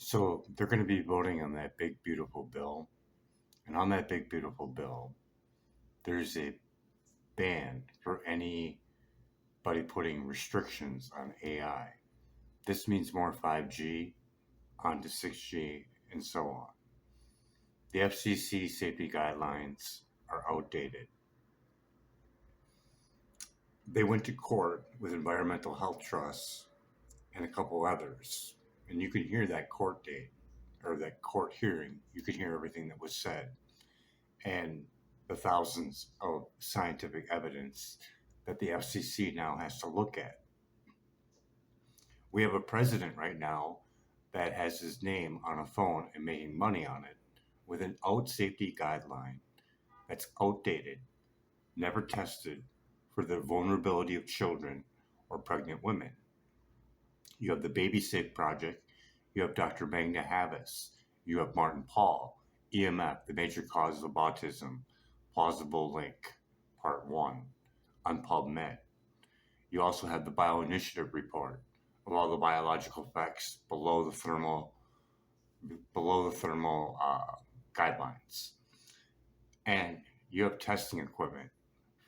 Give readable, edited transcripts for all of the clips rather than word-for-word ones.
So they're going to be voting on that big, beautiful bill. And on that big, beautiful bill, there's a ban for anybody putting restrictions on AI. This means more 5G onto 6G and so on. The FCC safety guidelines are outdated. They went to court with Environmental Health Trusts and a couple others. And you can hear that court date or that court hearing. You can hear everything that was said and the thousands of scientific evidence that the FCC now has to look at. We have a president right now that has his name on a phone and making money on it with an out safety guideline that's outdated, never tested for the vulnerability of children or pregnant women. You have the Baby Safe Project, you have Dr. Magda Havas, you have Martin Pall, EMF, the major causes of autism, plausible link, part one, on PubMed. You also have the Bioinitiative report of all the biological effects below the thermal guidelines. And you have testing equipment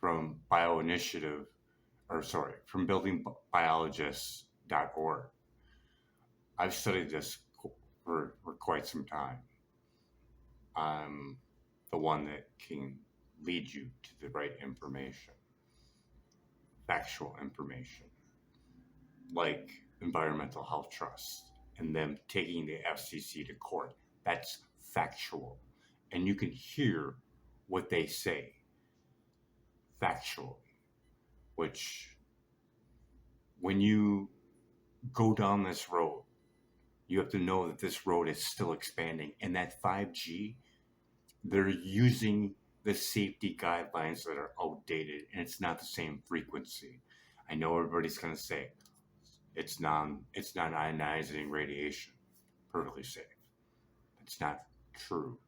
from from buildingbiologists.org. I've studied this for quite some time. I'm the one that can lead you to the right information, factual information, like Environmental Health Trust and them taking the FCC to court. That's factual. And you can hear what they say factually, which when you go down this road, you have to know that this road is still expanding. And that 5G, they're using the safety guidelines that are outdated and it's not the same frequency. I know everybody's going to say it's non-ionizing radiation, perfectly safe. It's not true.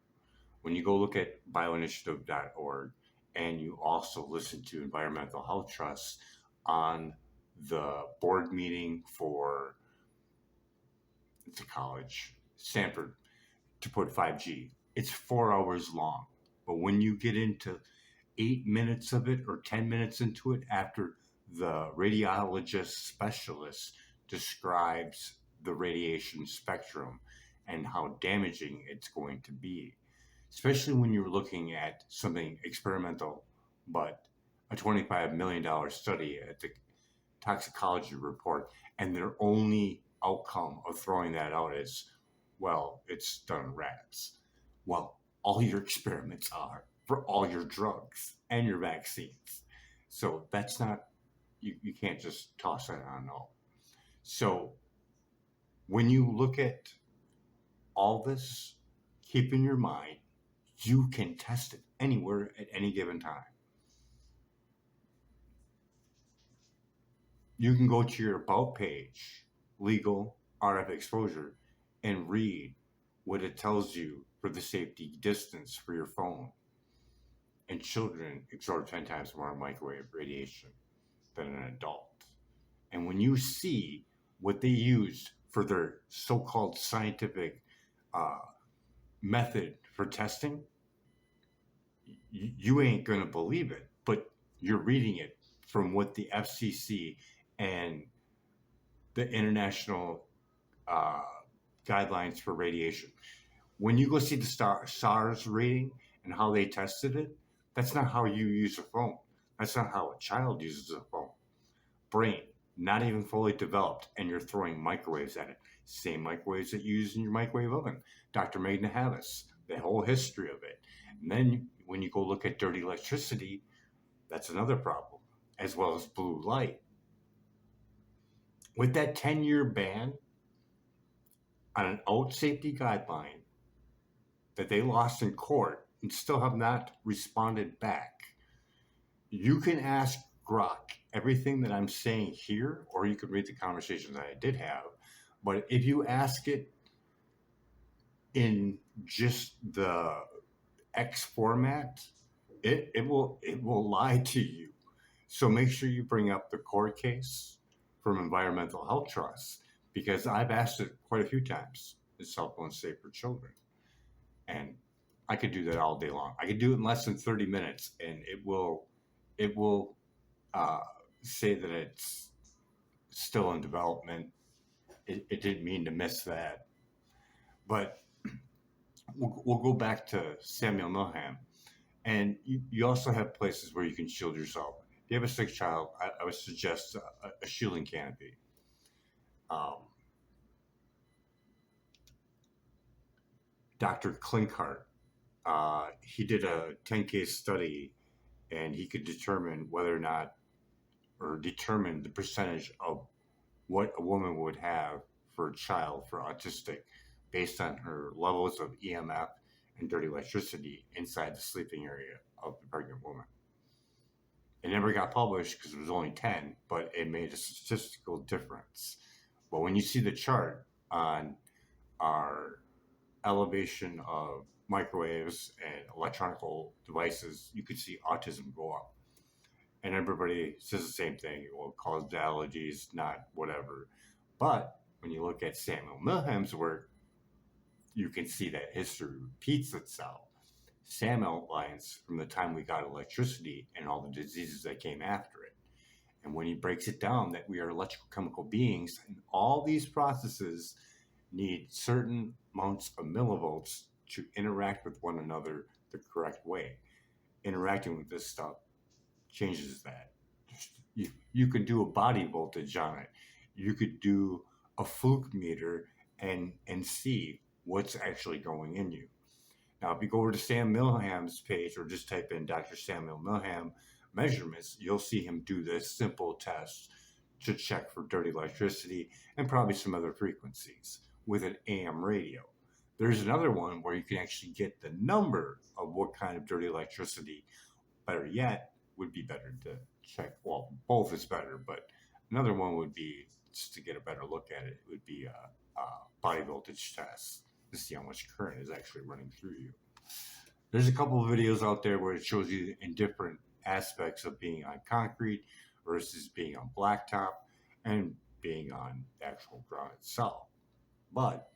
When you go look at bioinitiative.org and you also listen to Environmental Health Trust on the board meeting for it's a college, Stanford, to put 5G, it's 4 hours long. But when you get into 8 minutes of it or 10 minutes into it, after the radiologist specialist describes the radiation spectrum and how damaging it's going to be, especially when you're looking at something experimental, but a $25 million study at the toxicology report, and their only outcome of throwing that out is, well, it's done in rats. Well, all your experiments are for all your drugs and your vaccines. So that's not, you can't just toss that on all. So when you look at all this, keep in your mind, you can test it anywhere at any given time. You can go to your About page, legal RF exposure, and read what it tells you for the safety distance for your phone. And children absorb 10 times more microwave radiation than an adult. And when you see what they used for their so-called scientific method for testing, you ain't going to believe it, but you're reading it from what the FCC and the international guidelines for radiation. When you go see the SARS rating and how they tested it, that's not how you use a phone. That's not how a child uses a phone. Brain, not even fully developed, and you're throwing microwaves at it. Same microwaves that you use in your microwave oven. Dr. Magda Havas, the whole history of it. And then when you go look at dirty electricity, that's another problem, as well as blue light. With that 10-year ban on an out safety guideline that they lost in court and still have not responded back, you can ask Grok everything that I'm saying here, or you could read the conversations that I did have. But if you ask it in just the X format, it will lie to you. So make sure you bring up the court case from Environmental Health Trust, because I've asked it quite a few times. is cell phones safe for children? And I could do that all day long. I could do it in less than 30 minutes, and it will uh, say that it's still in development. It didn't mean to miss that, but we'll go back to Samuel Milham. And you also have places where you can shield yourself. If you have a sick child, I would suggest a shielding canopy. Um, Dr. Klinkhart, he did a 10 case study, and he could determine whether or not, or determine the percentage of what a woman would have for a child for autistic based on her levels of EMF and dirty electricity inside the sleeping area of the pregnant woman. It never got published because it was only 10, but it made a statistical difference. But when you see the chart on our elevation of microwaves and electronical devices, you could see autism go up. And everybody says the same thing. It will cause allergies, not whatever. But when you look at Samuel Milham's work, you can see that history repeats itself. Samuel lines from the time we got electricity and all the diseases that came after it. And when he breaks it down, that we are electrical chemical beings, and all these processes need certain amounts of millivolts to interact with one another the correct way. Interacting with this stuff changes that. You could do a body voltage on it. You could do a fluke meter and see what's actually going in you. Now, if you go over to Sam Milham's page or just type in Dr. Samuel Milham measurements, you'll see him do this simple test to check for dirty electricity and probably some other frequencies with an AM radio. There's another one where you can actually get the number of what kind of dirty electricity. Better yet, would be better to check. Well, both is better, but another one would be, just to get a better look at it, would be a body voltage test to see how much current is actually running through you. There's a couple of videos out there where it shows you in different aspects of being on concrete versus being on blacktop and being on the actual ground itself. But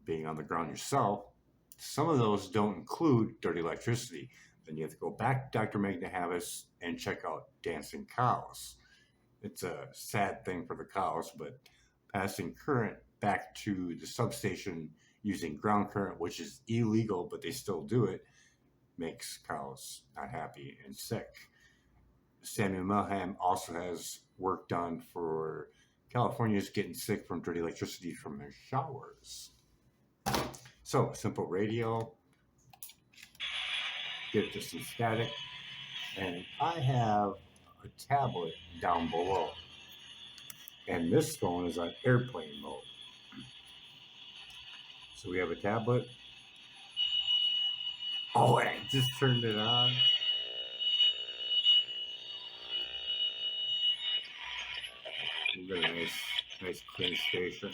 being on the ground yourself, some of those don't include dirty electricity. Then you have to go back to Dr. Magna Havas and check out dancing cows. It's a sad thing for the cows, but passing current back to the substation using ground current, which is illegal, but they still do it, makes cows not happy and sick. Samuel Milham also has work done for Californians getting sick from dirty electricity from their showers. So, simple radio, get just some static, and I have a tablet down below, and this phone is on airplane mode. So we have a tablet. Oh, and I just turned it on. We've got a nice clean station.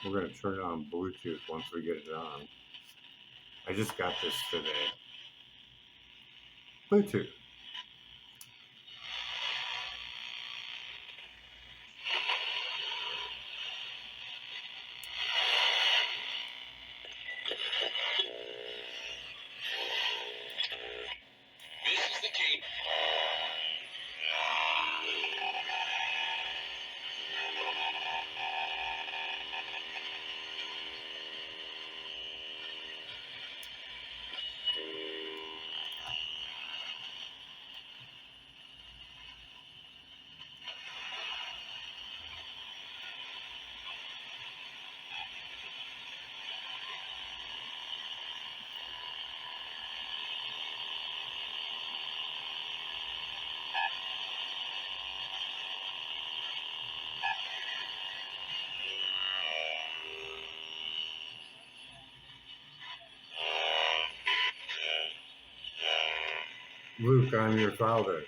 We're going to turn it on Bluetooth once we get it on. I just got this today. Bluetooth. This is the key. Luke, I'm your father.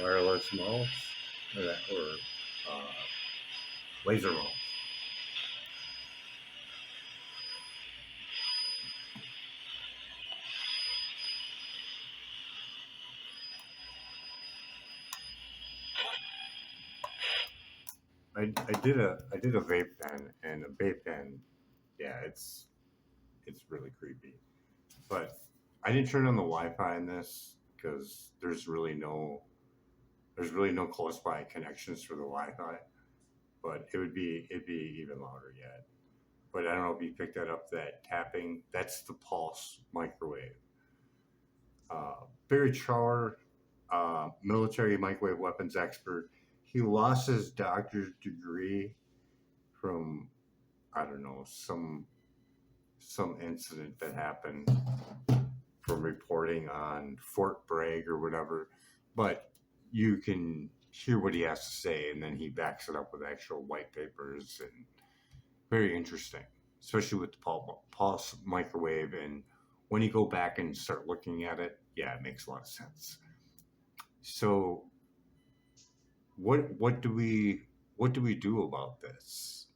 wireless mouse or laser mouse. I did a vape pen, and a vape pen, yeah, it's really creepy. But I didn't turn on the Wi-Fi in this because there's really no close by connections for the Wi-Fi. But it'd be even louder yet. But I don't know if you picked that up. That tapping, that's the pulse microwave. Barry Trower, military microwave weapons expert, he lost his doctor's degree from, I don't know, some incident that happened from reporting on Fort Bragg or whatever. But you can hear what he has to say, and then he backs it up with actual white papers, and very interesting, especially with the pulse microwave. And when you go back and start looking at it, yeah, it makes a lot of sense. So what do we do about this?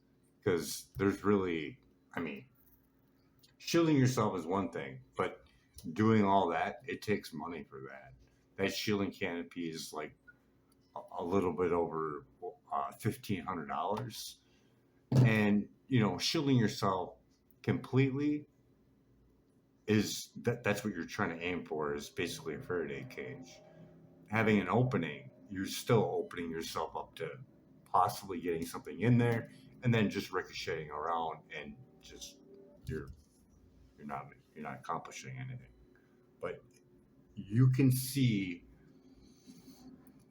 Because there's really, I mean, shielding yourself is one thing, but doing all that, it takes money for that. That shielding canopy is like a little bit over $1,500, and shielding yourself completely that's what you're trying to aim for, is basically a Faraday cage. Having an opening, you're still opening yourself up to possibly getting something in there, and then just ricocheting around, and just you're you're not you're not accomplishing anything. But you can see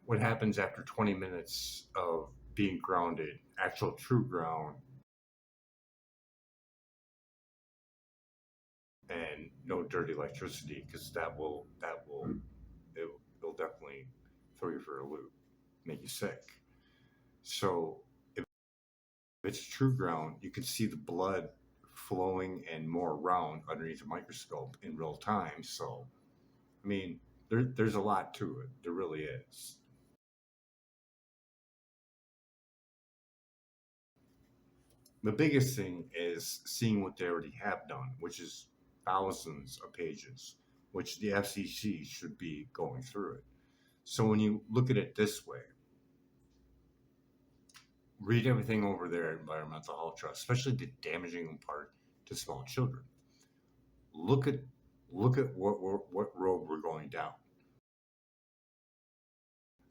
what happens after 20 minutes of being grounded, actual true ground, and no dirty electricity, because it'll definitely throw you for a loop, make you sick. So if it's true ground, you can see the blood flowing and more around underneath a microscope in real time. So I mean, there's a lot to it. There really is. The biggest thing is seeing what they already have done, which is thousands of pages, which the FCC should be going through it. So when you look at it this way, read everything over there at Environmental Health Trust, especially the damaging part to small children. Look at what road we're going down.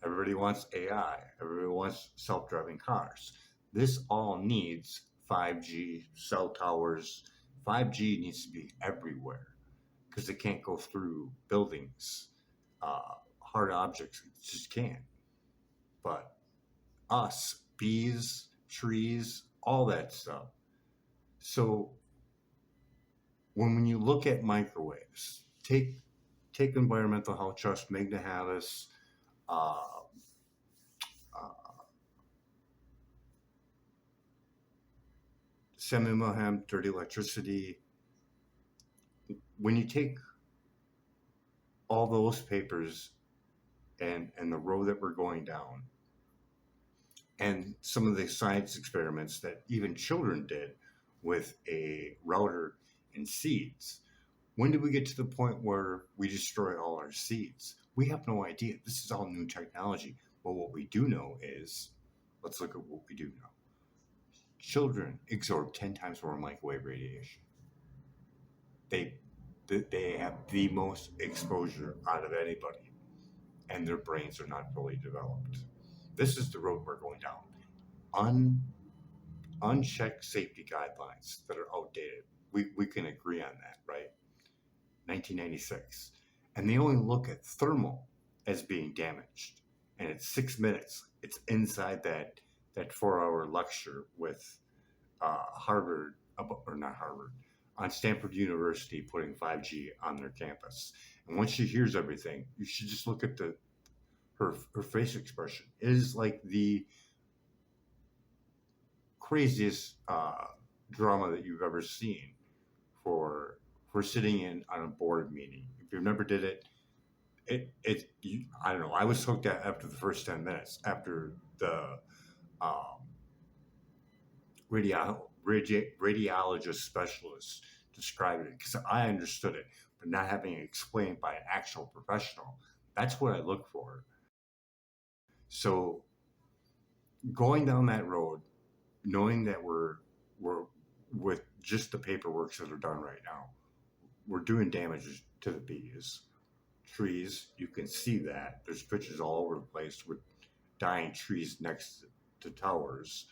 Everybody wants AI. Everybody wants self-driving cars. This all needs 5G cell towers. 5G needs to be everywhere because it can't go through buildings, hard objects. It just can't. But us, bees, trees, all that stuff. So when you look at microwaves, take Environmental Health Trust, Magna Havas, uh, uh, Semi Mohem, dirty electricity. When you take all those papers and the road that we're going down, and some of the science experiments that even children did with a router and seeds, when did we get to the point where we destroy all our seeds? We have no idea. This is all new technology. But what we do know is, let's look at what we do know. Children absorb 10 times more microwave radiation. They they have the most exposure out of anybody, and their brains are not fully developed. This is the road we're going down. Un, Unchecked safety guidelines that are outdated. We can agree on that, right? 1996. And they only look at thermal as being damaged. And it's 6 minutes. It's inside that 4 hour lecture with Harvard, or not Harvard, on Stanford University putting 5G on their campus. And once she hears everything, you should just look at her face expression. It is like the craziest drama that you've ever seen for sitting in on a board meeting. If you've never did it, I don't know. I was hooked after the first 10 minutes. After the um, radiologist specialist described it, because I understood it, but not having it explained by an actual professional. That's what I look for. So going down that road, knowing that we're with just the paperworks that are done right now, we're doing damage to the bees, trees. You can see that there's pictures all over the place with dying trees next to towers.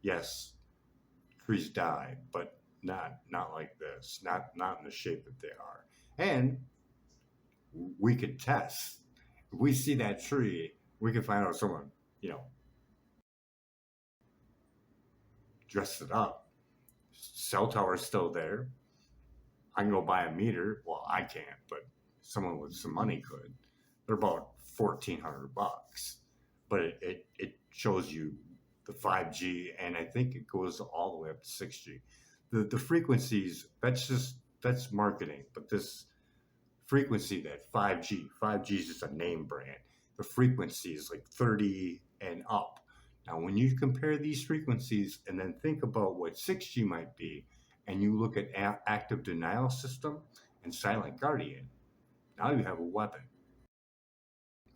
Yes, trees die, but not like this. Not in the shape that they are. And we could test. If we see that tree, we can find out someone, you know, dressed it up. Cell tower's still there. I can go buy a meter. Well, I can't, but someone with some money could. They're about $1,400, but it shows you the 5G, and I think it goes all the way up to 6G. The frequencies, that's marketing, but this frequency, that 5G is just a name brand. The frequency is like 30 and up. Now, when you compare these frequencies and then think about what 6G might be, and you look at active denial system and silent guardian, now you have a weapon.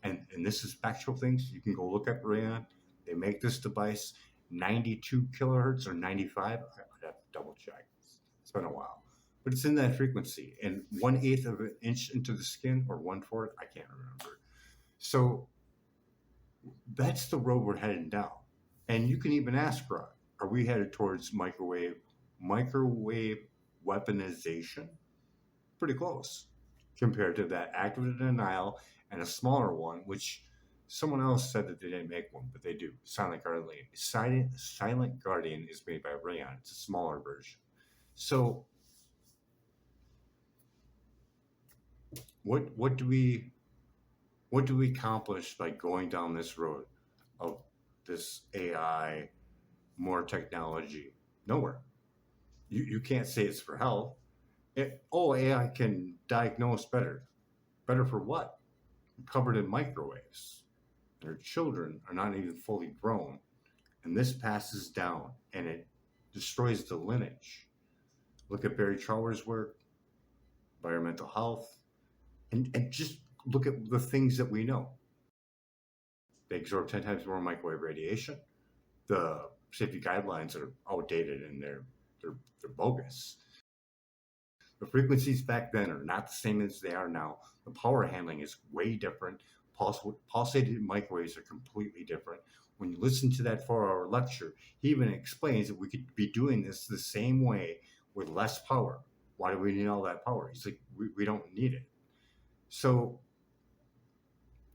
And this is factual things. You can go look at Rayon. They make this device 92 kilohertz or 95. I'd have to double check. It's been a while. But it's in that frequency. And 1/8 of an inch into the skin, or 1/4, I can't remember. So that's the road we're heading down. And you can even ask, Brock, are we headed towards microwave weaponization? Pretty close compared to that active denial and a smaller one, which someone else said that they didn't make one, but they do. Silent Guardian. Silent Guardian is made by Rayon. It's a smaller version. So what do we accomplish by going down this road of this AI, more technology? Nowhere. You can't say it's for health. AI can diagnose better. Better for what? Covered in microwaves. Their children are not even fully grown. And this passes down and it destroys the lineage. Look at Barry Trower's work, environmental health, and just look at the things that we know. They absorb 10 times more microwave radiation. The safety guidelines are outdated and they're bogus. The frequencies back then are not the same as they are now. The power handling is way different. Pulsated microwaves are completely different. When you listen to that 4-hour lecture, he even explains that we could be doing this the same way with less power. Why do we need all that power? He's like, we don't need it. So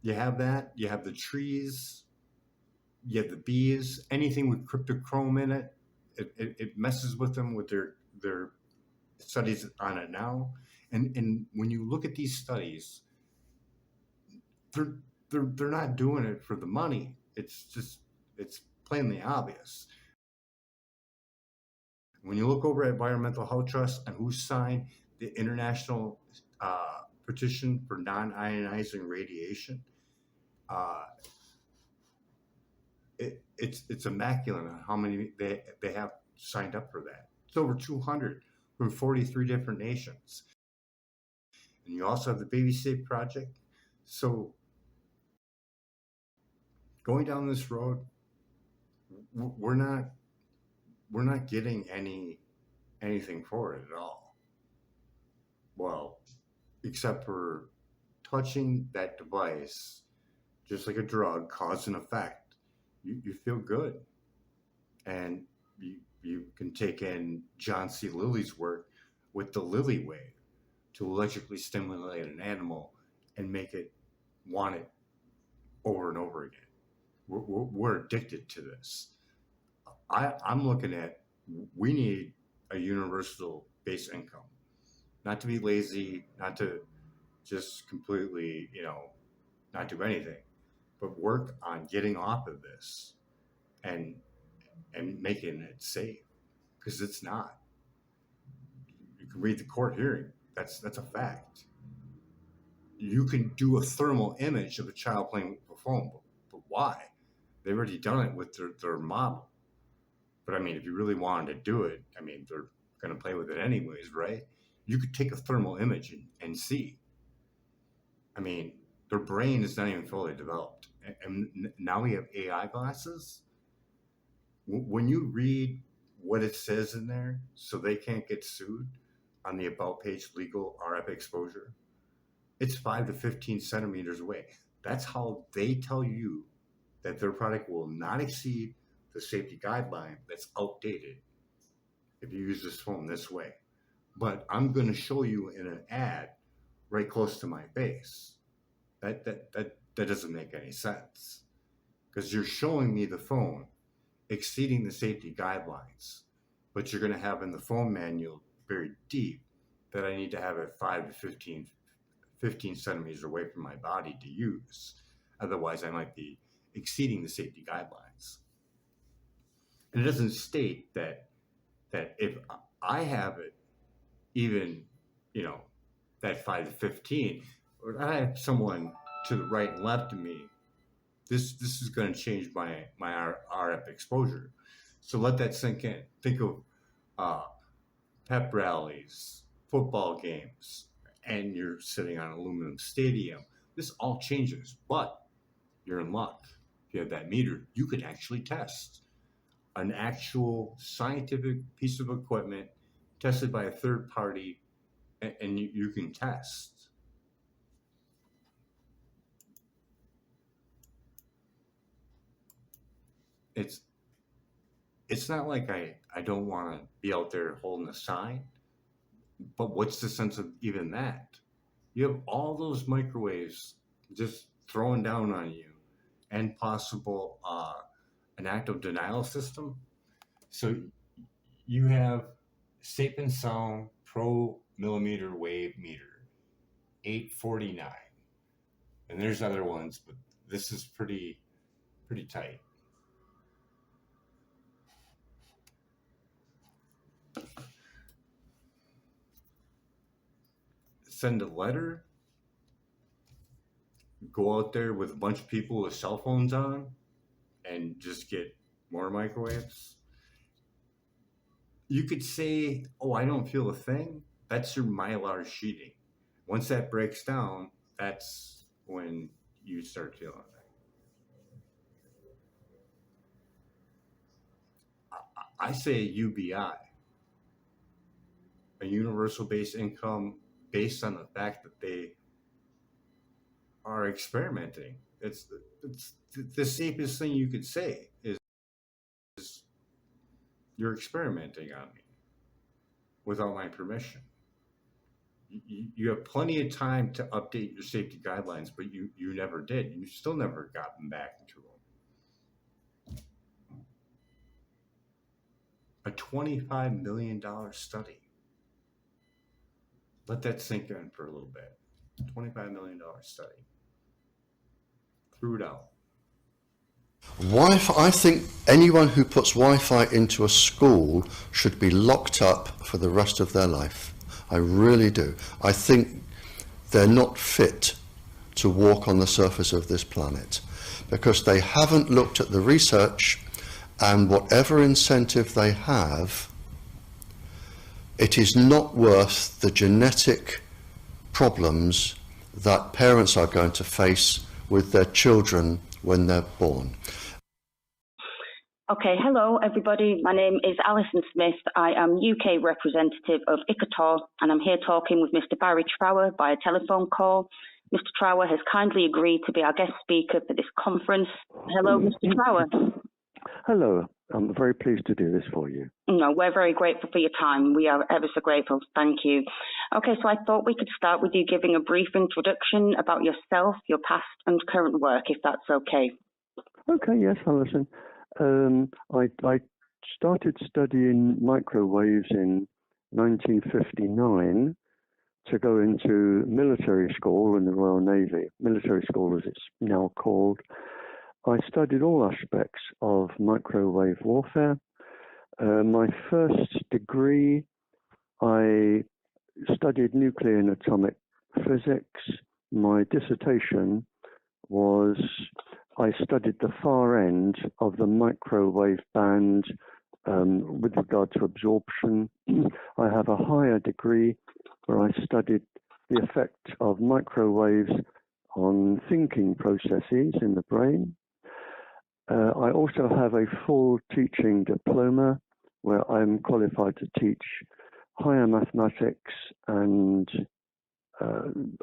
you have that. You have the trees. You have the bees. Anything with cryptochrome in it, it messes with them with their studies on it now. And when you look at these studies, they're not doing it for the money. It's plainly obvious. When you look over at Environmental Health Trust and who signed the international petition for non-ionizing radiation, it's immaculate on how many they have signed up for that. It's over 200 from 43 different nations. And you also have the Baby Safe Project. So going down this road, we're not getting anything for it at all. Well, except for touching that device, just like a drug, cause and effect. You feel good, and you can take in John C. Lilly's work with the Lilly wave to electrically stimulate an animal and make it want it over and over again. We're addicted to this. I'm looking at, we need a universal base income, not to be lazy, not to just completely, not do anything, but work on getting off of this and making it safe, because it's not. You can read the court hearing. That's a fact. You can do a thermal image of a child playing with the phone, but why? They've already done it with their model. But I mean, if you really wanted to do it, I mean, they're going to play with it anyways, right? You could take a thermal image and see. I mean, their brain is not even fully developed. And now we have AI glasses. When you read what it says in there, so they can't get sued on the about page legal RF exposure, it's 5 to 15 centimeters away. That's how they tell you that their product will not exceed the safety guideline that's outdated if you use this phone this way. But I'm going to show you in an ad right close to my face. That doesn't make any sense, because you're showing me the phone exceeding the safety guidelines, but you're going to have in the phone manual very deep that I need to have it 5 to 15 centimeters away from my body to use. Otherwise, I might be exceeding the safety guidelines. And it doesn't state that if I have it, even, that 5 to 15, or I have someone to the right and left of me, this is going to change my RF exposure. So let that sink in. Think of pep rallies, football games, and you're sitting on an aluminum stadium. This all changes, but you're in luck. If you have that meter, you can actually test an actual scientific piece of equipment tested by a third party, and you can test. It's not like I don't want to be out there holding a sign, but what's the sense of even that? You have all those microwaves just throwing down on you, and possible an active denial system. So you have Sapien Sound Pro Millimeter Wave Meter, 849, and there's other ones, but this is pretty tight. Send a letter, go out there with a bunch of people with cell phones on, and just get more microwaves. You could say, oh, I don't feel a thing. That's your mylar sheeting. Once that breaks down, that's when you start feeling it. I say UBI, a universal basic income, based on the fact that they are experimenting. It's the safest thing you could say is you're experimenting on me without my permission. You have plenty of time to update your safety guidelines, but you never did. You still never got them back into them. A $25 million study. Let that sink in for a little bit. $25 million study. Threw it out. Wi-Fi, I think anyone who puts Wi-Fi into a school should be locked up for the rest of their life. I really do. I think they're not fit to walk on the surface of this planet because they haven't looked at the research, and whatever incentive they have, it is not worth the genetic problems that parents are going to face with their children when they're born. Okay, hello everybody. My name is Alison Smith. I am UK representative of ICATOR, and I'm here talking with Mr. Barry Trower by a telephone call. Mr. Trower has kindly agreed to be our guest speaker for this conference. Hello, Mr. Trower. Hello, I'm very pleased to do this for you. No, we're very grateful for your time. We are ever so grateful. Thank you. Okay, so I thought we could start with you giving a brief introduction about yourself, your past and current work, if that's okay. Okay, yes, Alison. I started studying microwaves in 1959 to go into military school in the Royal Navy, military school as it's now called. I studied all aspects of microwave warfare. My first degree, I studied nuclear and atomic physics. My dissertation was, I studied the far end of the microwave band with regard to absorption. I have a higher degree where I studied the effect of microwaves on thinking processes in the brain. I also have a full teaching diploma where I'm qualified to teach higher mathematics and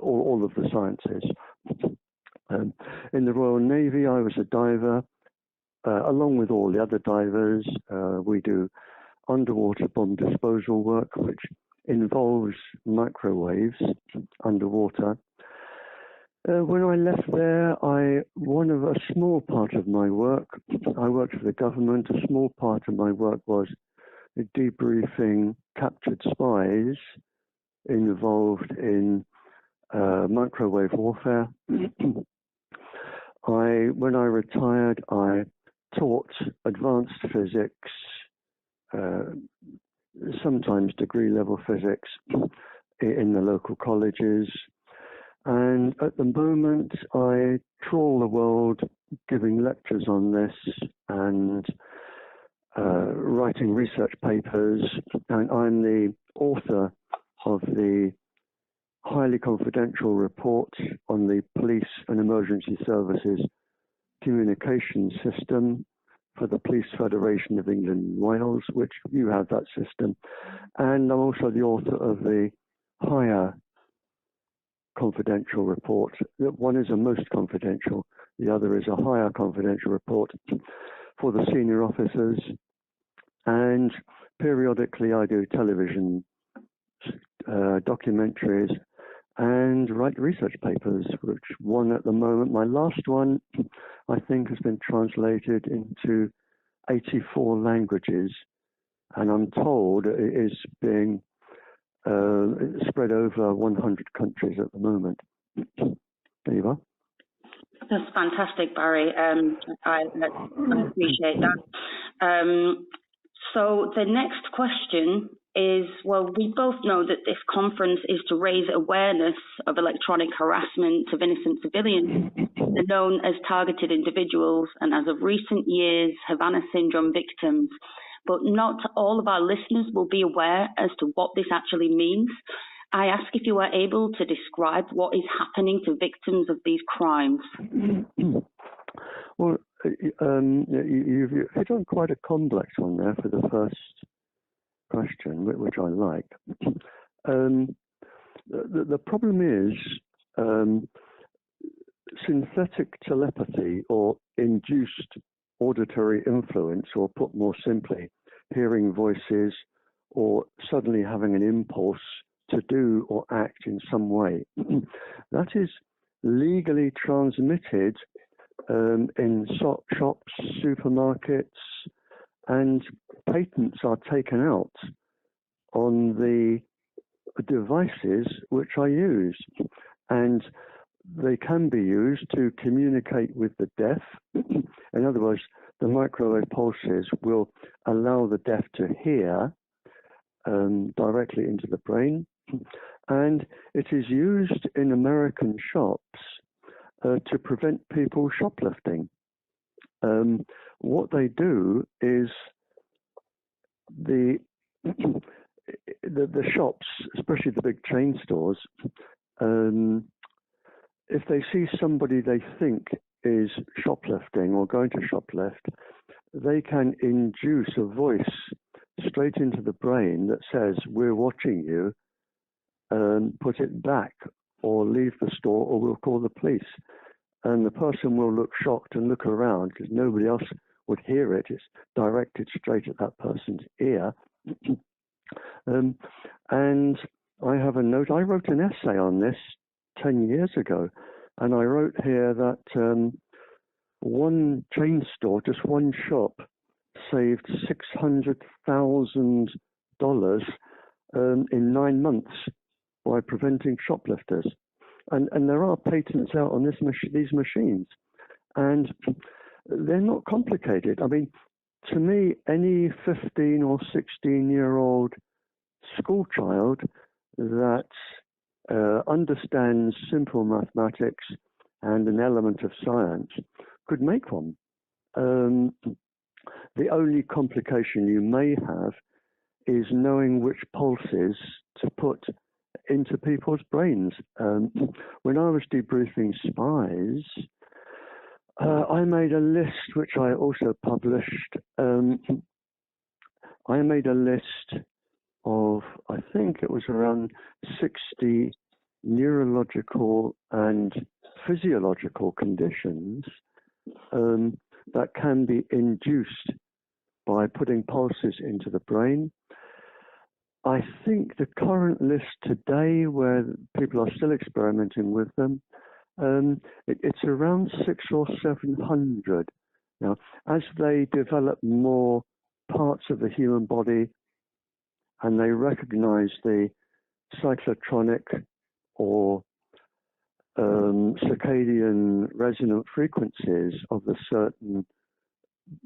all of the sciences. In the Royal Navy, I was a diver. Along with all the other divers, we do underwater bomb disposal work, which involves microwaves underwater. When I left there, one of a small part of my work, I worked for the government. A small part of my work was debriefing captured spies involved in microwave warfare. When I retired, I taught advanced physics, sometimes degree-level physics in the local colleges. And at the moment, I trawl the world giving lectures on this and writing research papers. And I'm the author of the highly confidential report on the Police and Emergency Services communication system for the Police Federation of England and Wales, which you have that system. And I'm also the author of the higher confidential report. One is a most confidential, the other is a higher confidential report for the senior officers. And periodically I do television documentaries and write research papers, which one at the moment, my last one, I think has been translated into 84 languages, and I'm told it is being spread over 100 countries at the moment. Eva? That's fantastic, Barry. I appreciate that. So the next question is, well, we both know that this conference is to raise awareness of electronic harassment of innocent civilians known as targeted individuals and, as of recent years, Havana syndrome victims. But not all of our listeners will be aware as to what this actually means. I ask if you are able to describe what is happening to victims of these crimes. Well, you've hit on quite a complex one there for the first question, which I like. The problem is synthetic telepathy or induced auditory influence, or put more simply, hearing voices or suddenly having an impulse to do or act in some way. That is legally transmitted in shops, supermarkets, and patents are taken out on the devices which I use. And they can be used to communicate with the deaf. In other words, the microwave pulses will allow the deaf to hear directly into the brain. And it is used in American shops to prevent people shoplifting. What they do is the shops, especially the big chain stores, if they see somebody they think is shoplifting or going to shoplift, they can induce a voice straight into the brain that says, "We're watching you, put it back or leave the store or we'll call the police." And the person will look shocked and look around because nobody else would hear it. It's directed straight at that person's ear. And I have a note. I wrote an essay on this 10 years ago, and I wrote here that one chain store, just one shop, saved $600,000 in 9 months by preventing shoplifters. And there are patents out on these machines, and they're not complicated. I mean, to me, any 15 or 16-year-old school child that understands simple mathematics and an element of science could make one. The only complication you may have is knowing which pulses to put into people's brains. When I was debriefing spies, I made a list, which I also published. I made a list of, I think it was around 60 neurological and physiological conditions that can be induced by putting pulses into the brain. I think the current list today, where people are still experimenting with them, it's around 600 or 700. Now, as they develop more parts of the human body and they recognize the cyclotronic or circadian resonant frequencies of the certain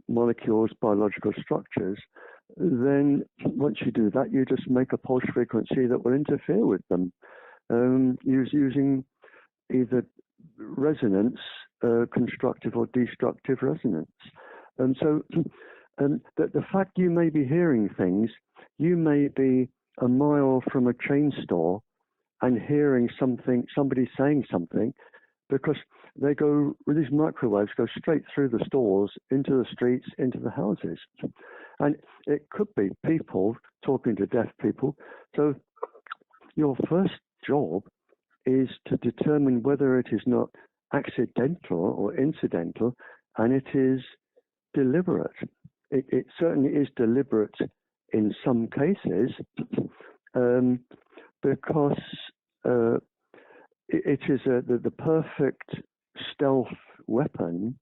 molecules, biological structures, then once you do that, you just make a pulse frequency that will interfere with them, using either resonance, constructive or destructive resonance. And so the fact you may be hearing things, you may be a mile from a chain store and hearing somebody saying something, because they go, with these microwaves, go straight through the stores, into the streets, into the houses. And it could be people talking to deaf people. So your first job is to determine whether it is not accidental or incidental, and it is deliberate. It certainly is deliberate in some cases, because it is the perfect stealth weapon